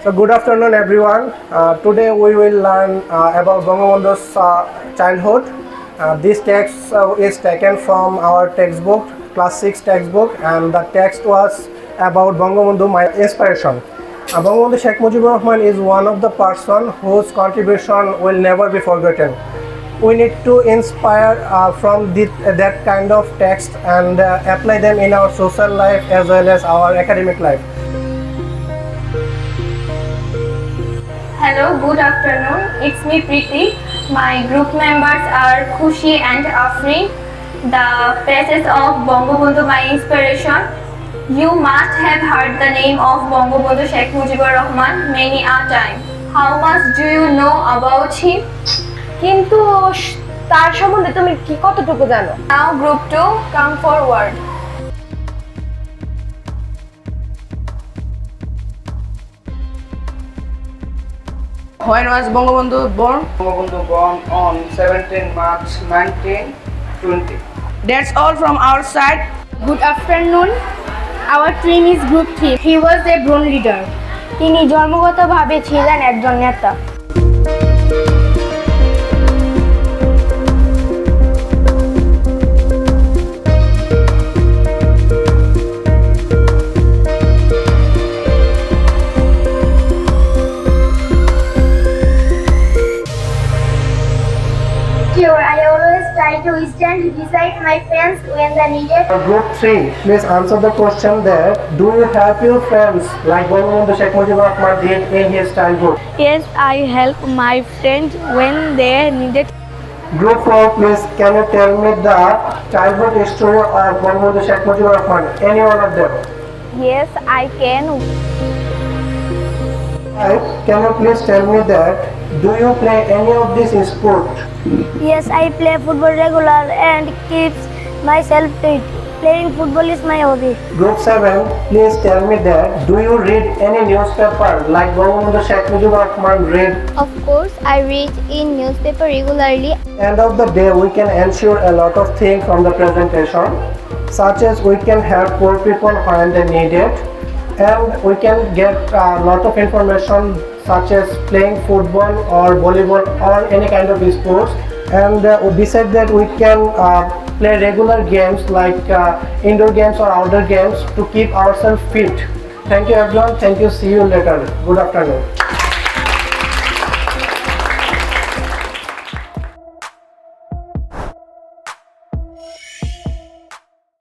So good afternoon everyone. Today we will learn about Bangabandhu's childhood. This text is taken from our textbook, class 6 textbook, and the text was about Bangabandhu, my inspiration. Bangabandhu Sheikh Mujibur Rahman is one of the person whose contribution will never be forgotten. We need to inspire from that kind of text and apply them in our social life as well as our academic life. Hello, good afternoon. It's me Preeti. My group members are Khushi and Afri. The passage of Bangabandhu, my inspiration. You must have heard the name of Bangabandhu Sheikh Mujibur Rahman many a time. How much do you know about him? কিন্তু তার সম্বন্ধে তুমি কি কতটুকু জানো? Now group 2, come forward. When was Bangabandhu born? Bangabandhu born on 17 March 1920. That's all from our side. Good afternoon. Our team is Group 3. He was a born leader. তিনি জন্মগতভাবে ছিলেন একজন নেতা। I always try to stand beside my friends when they needed. Group 3, please answer the question there. Do you help your friends like Bangabandhu Sheikh Mujibur Rahman did in his childhood? Yes, I help my friends when they needed. Group 4, please can you tell me the childhood story of Bangabandhu Sheikh Mujibur Rahman? Any one of them? Yes, I can. Can you please tell me that do you play any of this sport? Yes, I play football regular and keeps myself fit. Playing football is my hobby. Group 7, please tell me that do you read any newspaper like Bangabandhu Sheikh Mujibur Rahman read? Of course, I read in newspaper regularly. End of the day, we can ensure a lot of things from the presentation, such as we can help poor people when they need it, and we can get a lot of information such as playing football or volleyball or any kind of sports. And besides that, we can play regular games like indoor games or outdoor games to keep ourselves fit. Thank you everyone. Thank you. See you later. Good afternoon.